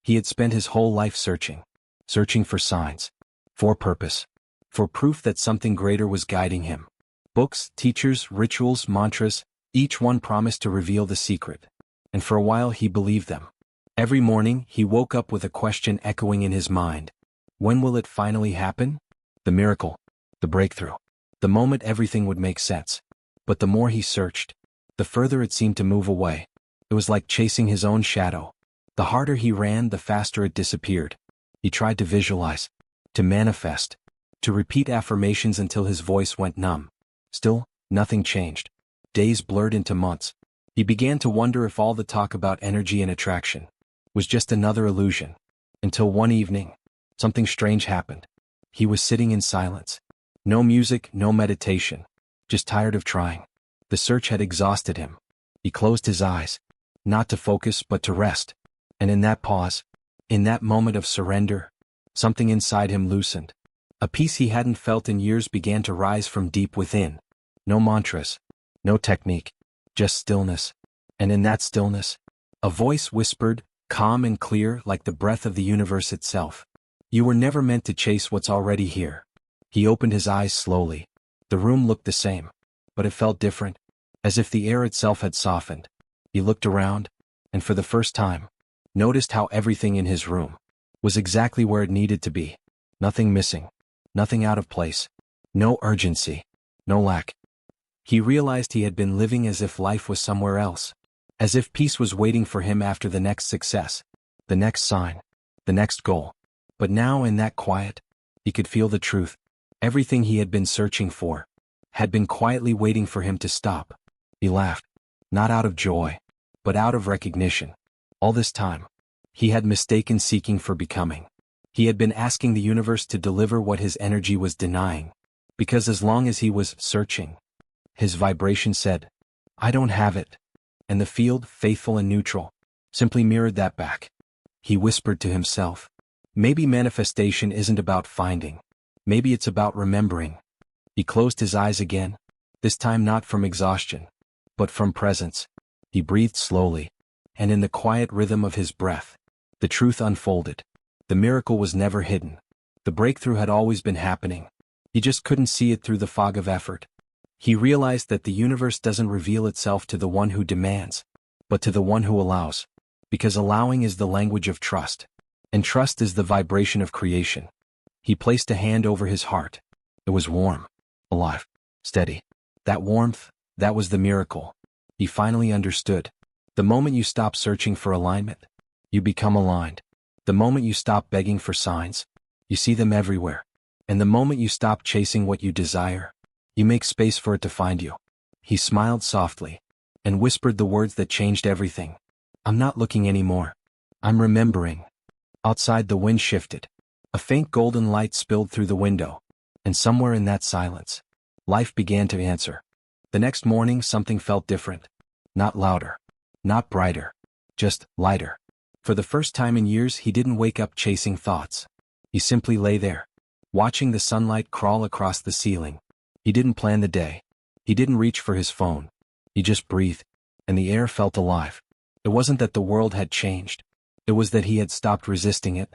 He had spent his whole life searching for signs, for purpose, for proof that something greater was guiding him. Books, teachers, rituals, mantras, each one promised to reveal the secret. And for a while he believed them. Every morning he woke up with a question echoing in his mind. When will it finally happen? The miracle, the breakthrough, the moment everything would make sense. But the more he searched, the further it seemed to move away. It was like chasing his own shadow. The harder he ran, the faster it disappeared. He tried to visualize, to manifest, to repeat affirmations until his voice went numb. Still, nothing changed. Days blurred into months. He began to wonder if all the talk about energy and attraction was just another illusion. Until one evening, something strange happened. He was sitting in silence. No music, no meditation. Just tired of trying. The search had exhausted him. He closed his eyes, not to focus but to rest. And in that pause, in that moment of surrender, something inside him loosened. A peace he hadn't felt in years began to rise from deep within. No mantras, no technique, just stillness. And in that stillness, a voice whispered, calm and clear like the breath of the universe itself. You were never meant to chase what's already here. He opened his eyes slowly. The room looked the same, but it felt different, as if the air itself had softened. He looked around, and for the first time, noticed how everything in his room was exactly where it needed to be. Nothing missing, nothing out of place, no urgency, no lack. He realized he had been living as if life was somewhere else, as if peace was waiting for him after the next success, the next sign, the next goal. But now in that quiet, he could feel the truth. Everything he had been searching for had been quietly waiting for him to stop. He laughed, not out of joy, but out of recognition. All this time, he had mistaken seeking for becoming. He had been asking the universe to deliver what his energy was denying. Because as long as he was searching, his vibration said, I don't have it. And the field, faithful and neutral, simply mirrored that back. He whispered to himself, maybe manifestation isn't about finding. Maybe it's about remembering. He closed his eyes again, this time not from exhaustion, but from presence. He breathed slowly, and in the quiet rhythm of his breath, the truth unfolded. The miracle was never hidden. The breakthrough had always been happening. He just couldn't see it through the fog of effort. He realized that the universe doesn't reveal itself to the one who demands, but to the one who allows, because allowing is the language of trust, and trust is the vibration of creation. He placed a hand over his heart. It was warm, alive, steady. That warmth, that was the miracle. He finally understood. The moment you stop searching for alignment, you become aligned. The moment you stop begging for signs, you see them everywhere. And the moment you stop chasing what you desire, you make space for it to find you. He smiled softly and whispered the words that changed everything. I'm not looking anymore. I'm remembering. Outside the wind shifted. A faint golden light spilled through the window, and somewhere in that silence, life began to answer. The next morning something felt different. Not louder, not brighter, just lighter. For the first time in years he didn't wake up chasing thoughts. He simply lay there, watching the sunlight crawl across the ceiling. He didn't plan the day. He didn't reach for his phone. He just breathed, and the air felt alive. It wasn't that the world had changed. It was that he had stopped resisting it.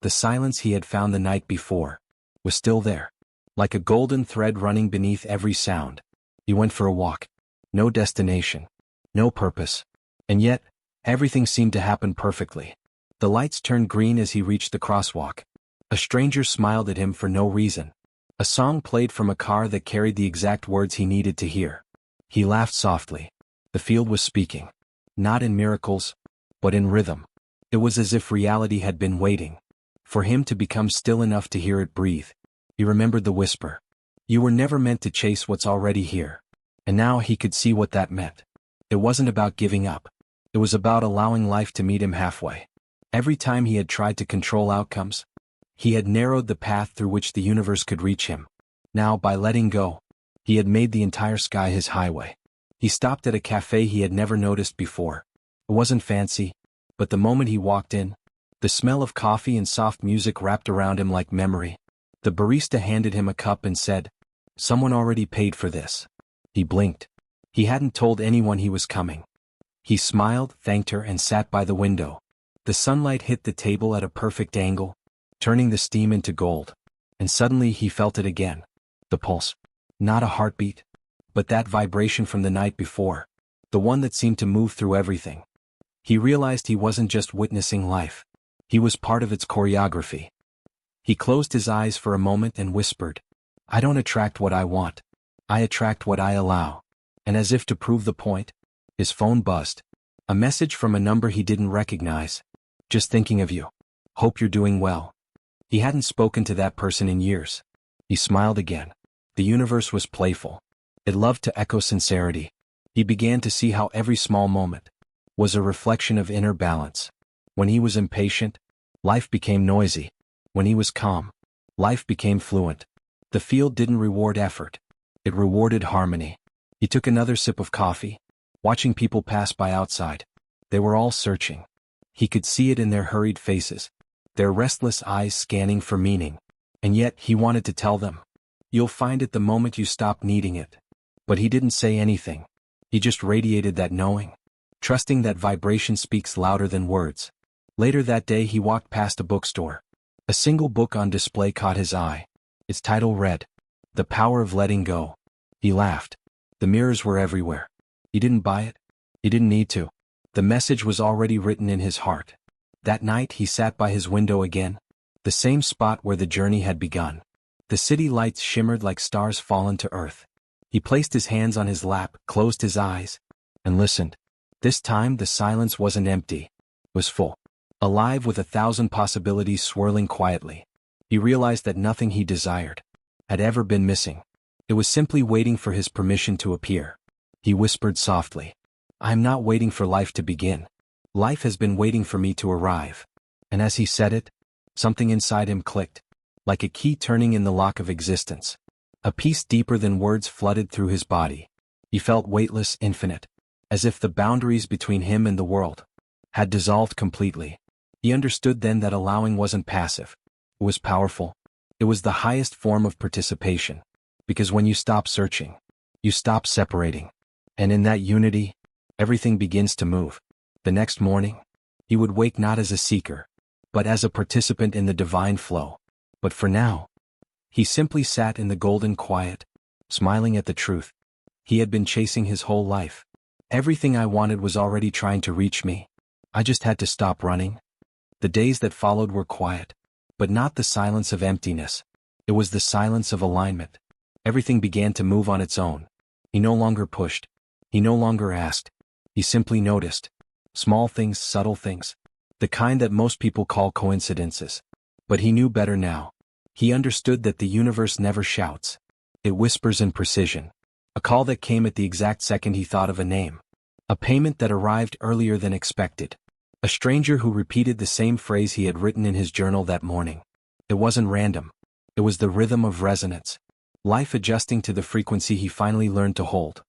The silence he had found the night before was still there, like a golden thread running beneath every sound. He went for a walk. No destination, no purpose. And yet, everything seemed to happen perfectly. The lights turned green as he reached the crosswalk. A stranger smiled at him for no reason. A song played from a car that carried the exact words he needed to hear. He laughed softly. The field was speaking. Not in miracles, but in rhythm. It was as if reality had been waiting for him to become still enough to hear it breathe. He remembered the whisper. You were never meant to chase what's already here. And now he could see what that meant. It wasn't about giving up. It was about allowing life to meet him halfway. Every time he had tried to control outcomes, he had narrowed the path through which the universe could reach him. Now, by letting go, he had made the entire sky his highway. He stopped at a cafe he had never noticed before. It wasn't fancy, but the moment he walked in, the smell of coffee and soft music wrapped around him like memory. The barista handed him a cup and said, "Someone already paid for this." He blinked. He hadn't told anyone he was coming. He smiled, thanked her, and sat by the window. The sunlight hit the table at a perfect angle, turning the steam into gold. And suddenly he felt it again. The pulse. Not a heartbeat, but that vibration from the night before. The one that seemed to move through everything. He realized he wasn't just witnessing life. He was part of its choreography. He closed his eyes for a moment and whispered, "I don't attract what I want. I attract what I allow." And as if to prove the point, his phone buzzed. A message from a number he didn't recognize. "Just thinking of you. Hope you're doing well." He hadn't spoken to that person in years. He smiled again. The universe was playful. It loved to echo sincerity. He began to see how every small moment was a reflection of inner balance. When he was impatient, life became noisy. When he was calm, life became fluent. The field didn't reward effort. It rewarded harmony. He took another sip of coffee, watching people pass by outside. They were all searching. He could see it in their hurried faces, their restless eyes scanning for meaning. And yet he wanted to tell them, "You'll find it the moment you stop needing it." But he didn't say anything. He just radiated that knowing, trusting that vibration speaks louder than words. Later that day he walked past a bookstore. A single book on display caught his eye. Its title read, "The Power of Letting Go." He laughed. The mirrors were everywhere. He didn't buy it. He didn't need to. The message was already written in his heart. That night he sat by his window again, the same spot where the journey had begun. The city lights shimmered like stars fallen to earth. He placed his hands on his lap, closed his eyes, and listened. This time the silence wasn't empty. It was full. Alive with 1,000 possibilities swirling quietly. He realized that nothing he desired had ever been missing. It was simply waiting for his permission to appear. He whispered softly, "I am not waiting for life to begin. Life has been waiting for me to arrive." And as he said it, something inside him clicked, like a key turning in the lock of existence. A peace deeper than words flooded through his body. He felt weightless, infinite, as if the boundaries between him and the world had dissolved completely. He understood then that allowing wasn't passive. It was powerful. It was the highest form of participation. Because when you stop searching, you stop separating. And in that unity, everything begins to move. The next morning, he would wake not as a seeker, but as a participant in the divine flow. But for now, he simply sat in the golden quiet, smiling at the truth he had been chasing his whole life. Everything I wanted was already trying to reach me. I just had to stop running. The days that followed were quiet, but not the silence of emptiness. It was the silence of alignment. Everything began to move on its own. He no longer pushed. He no longer asked. He simply noticed. Small things, subtle things. The kind that most people call coincidences. But he knew better now. He understood that the universe never shouts. It whispers in precision. A call that came at the exact second he thought of a name. A payment that arrived earlier than expected. A stranger who repeated the same phrase he had written in his journal that morning. It wasn't random. It was the rhythm of resonance. Life adjusting to the frequency he finally learned to hold.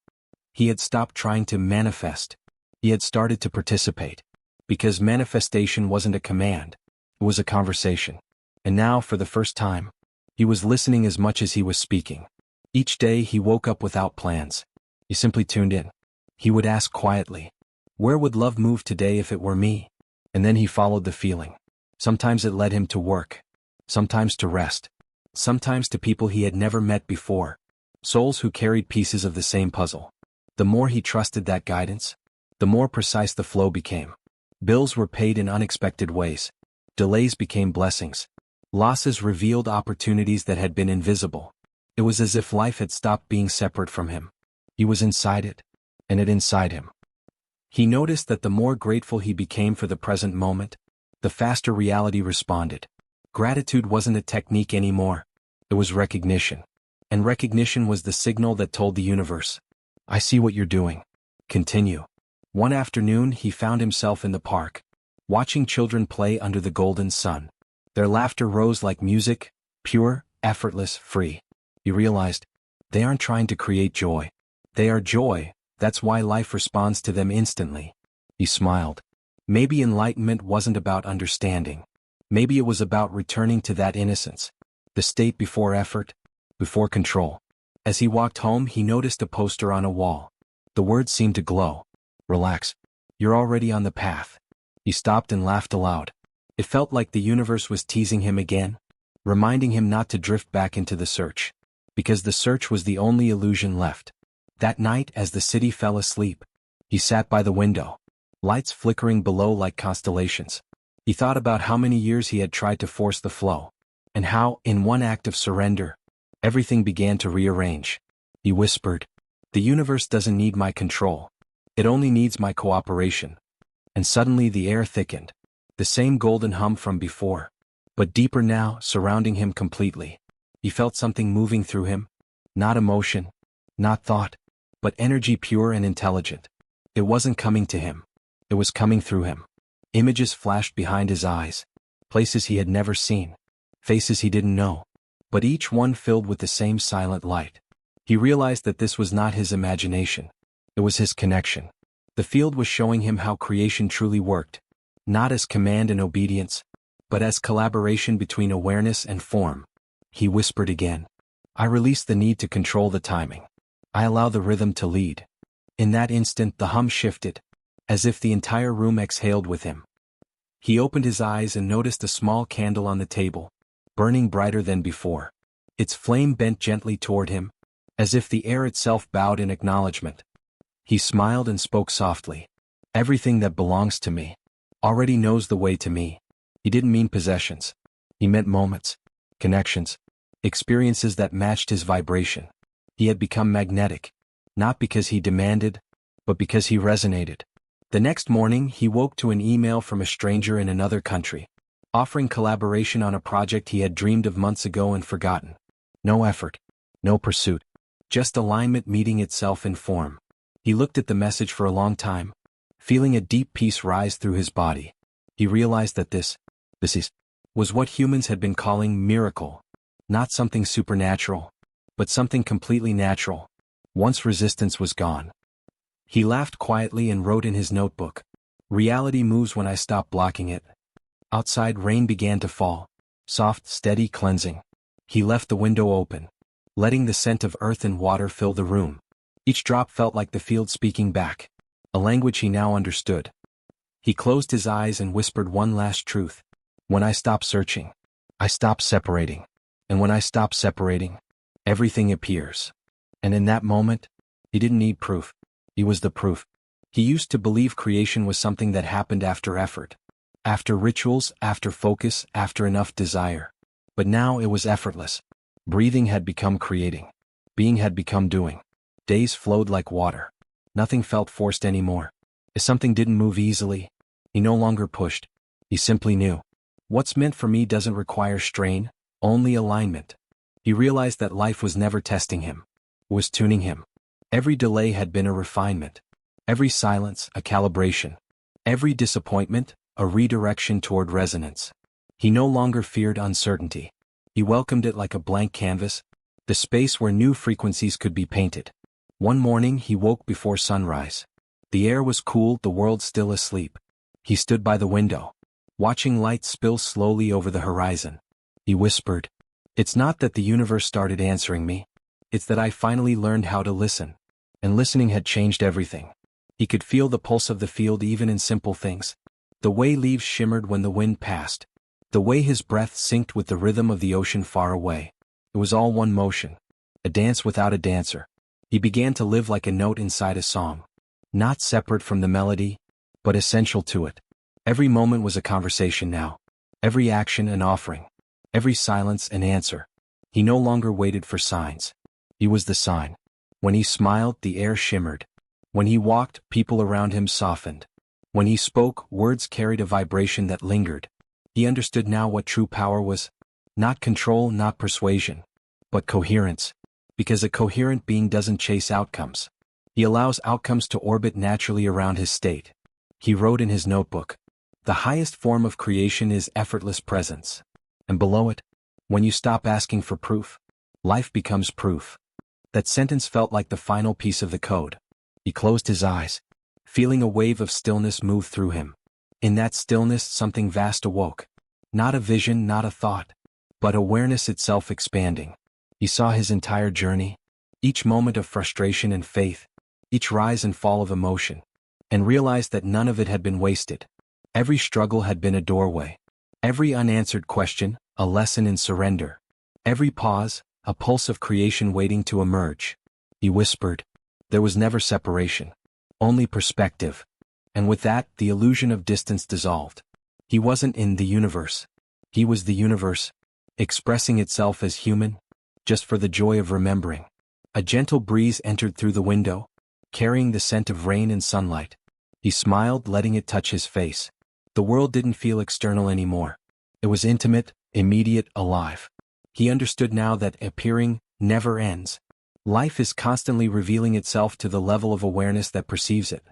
He had stopped trying to manifest. He had started to participate. Because manifestation wasn't a command. It was a conversation. And now, for the first time, he was listening as much as he was speaking. Each day he woke up without plans. He simply tuned in. He would ask quietly, "Where would love move today if it were me?" And then he followed the feeling. Sometimes it led him to work. Sometimes to rest. Sometimes to people he had never met before. Souls who carried pieces of the same puzzle. The more he trusted that guidance, the more precise the flow became. Bills were paid in unexpected ways. Delays became blessings. Losses revealed opportunities that had been invisible. It was as if life had stopped being separate from him. He was inside it, and it inside him. He noticed that the more grateful he became for the present moment, the faster reality responded. Gratitude wasn't a technique anymore. It was recognition. And recognition was the signal that told the universe, "I see what you're doing. Continue." One afternoon he found himself in the park, watching children play under the golden sun. Their laughter rose like music, pure, effortless, free. He realized, they aren't trying to create joy. They are joy. That's why life responds to them instantly. He smiled. Maybe enlightenment wasn't about understanding. Maybe it was about returning to that innocence. The state before effort, before control. As he walked home he noticed a poster on a wall. The words seemed to glow. "Relax. You're already on the path." He stopped and laughed aloud. It felt like the universe was teasing him again, reminding him not to drift back into the search. Because the search was the only illusion left. That night, as the city fell asleep, he sat by the window, lights flickering below like constellations. He thought about how many years he had tried to force the flow, and how, in one act of surrender, everything began to rearrange. He whispered, "The universe doesn't need my control. It only needs my cooperation." And suddenly the air thickened. The same golden hum from before, but deeper now, surrounding him completely. He felt something moving through him. Not emotion, not thought, but energy pure and intelligent. It wasn't coming to him. It was coming through him. Images flashed behind his eyes. Places he had never seen. Faces he didn't know. But each one filled with the same silent light. He realized that this was not his imagination. It was his connection. The field was showing him how creation truly worked. Not as command and obedience, but as collaboration between awareness and form. He whispered again. I release the need to control the timing. I allow the rhythm to lead. In that instant the hum shifted, as if the entire room exhaled with him. He opened his eyes and noticed a small candle on the table, burning brighter than before. Its flame bent gently toward him, as if the air itself bowed in acknowledgement. He smiled and spoke softly. Everything that belongs to me already knows the way to me. He didn't mean possessions. He meant moments, connections, experiences that matched his vibration. He had become magnetic, not because he demanded, but because he resonated. The next morning, he woke to an email from a stranger in another country, offering collaboration on a project he had dreamed of months ago and forgotten. No effort, no pursuit, just alignment meeting itself in form. He looked at the message for a long time, feeling a deep peace rise through his body. He realized that this was what humans had been calling miracle. Not something supernatural, but something completely natural. Once resistance was gone. He laughed quietly and wrote in his notebook, "Reality moves when I stop blocking it." Outside rain began to fall, soft, steady, cleansing. He left the window open, letting the scent of earth and water fill the room. Each drop felt like the field speaking back, a language he now understood. He closed his eyes and whispered one last truth. When I stop searching, I stop separating. And when I stop separating, everything appears. And in that moment, he didn't need proof. He was the proof. He used to believe creation was something that happened after effort, after rituals, after focus, after enough desire. But now it was effortless. Breathing had become creating. Being had become doing. Days flowed like water. Nothing felt forced anymore. If something didn't move easily, he no longer pushed. He simply knew. What's meant for me doesn't require strain, only alignment. He realized that life was never testing him, was tuning him. Every delay had been a refinement. Every silence, a calibration. Every disappointment, a redirection toward resonance. He no longer feared uncertainty. He welcomed it like a blank canvas, the space where new frequencies could be painted. One morning he woke before sunrise. The air was cool, the world still asleep. He stood by the window, watching light spill slowly over the horizon. He whispered, "It's not that the universe started answering me. It's that I finally learned how to listen." And listening had changed everything. He could feel the pulse of the field even in simple things. The way leaves shimmered when the wind passed. The way his breath synced with the rhythm of the ocean far away. It was all one motion. A dance without a dancer. He began to live like a note inside a song. Not separate from the melody, but essential to it. Every moment was a conversation now. Every action an offering. Every silence an answer. He no longer waited for signs. He was the sign. When he smiled, the air shimmered. When he walked, people around him softened. When he spoke, words carried a vibration that lingered. He understood now what true power was. Not control, not persuasion, but coherence. Because a coherent being doesn't chase outcomes. He allows outcomes to orbit naturally around his state. He wrote in his notebook, "The highest form of creation is effortless presence." And below it, "When you stop asking for proof, life becomes proof." That sentence felt like the final piece of the code. He closed his eyes, feeling a wave of stillness move through him. In that stillness, something vast awoke. Not a vision, not a thought, but awareness itself expanding. He saw his entire journey, each moment of frustration and faith, each rise and fall of emotion, and realized that none of it had been wasted. Every struggle had been a doorway. Every unanswered question, a lesson in surrender. Every pause, a pulse of creation waiting to emerge. He whispered. There was never separation. Only perspective. And with that, the illusion of distance dissolved. He wasn't in the universe. He was the universe, expressing itself as human, just for the joy of remembering. A gentle breeze entered through the window, carrying the scent of rain and sunlight. He smiled, letting it touch his face. The world didn't feel external anymore. It was intimate, immediate, alive. He understood now that appearing never ends. Life is constantly revealing itself to the level of awareness that perceives it.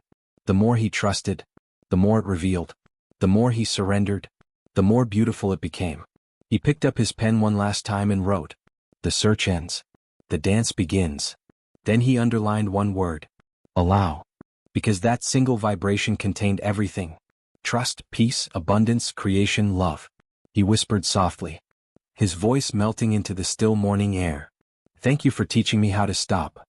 The more he trusted, the more it revealed. The more he surrendered, the more beautiful it became. He picked up his pen one last time and wrote. The search ends. The dance begins. Then he underlined one word. Allow. Because that single vibration contained everything. Trust, peace, abundance, creation, love. He whispered softly, his voice melting into the still morning air. Thank you for teaching me how to stop.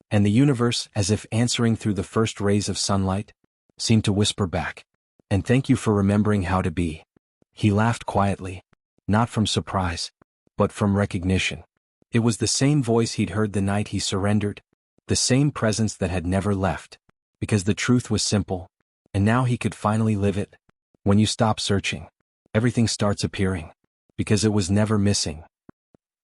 And the universe, as if answering through the first rays of sunlight, seemed to whisper back. And thank you for remembering how to be. He laughed quietly, not from surprise, but from recognition. It was the same voice he'd heard the night he surrendered, the same presence that had never left, because the truth was simple, and now he could finally live it. When you stop searching, everything starts appearing, because it was never missing.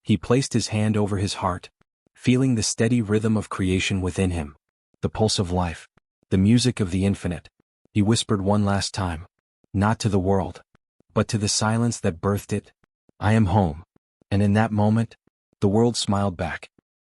He placed his hand over his heart, feeling the steady rhythm of creation within him, the pulse of life, the music of the infinite. He whispered one last time, not to the world, but to the silence that birthed it, I am home. And in that moment, the world smiled back.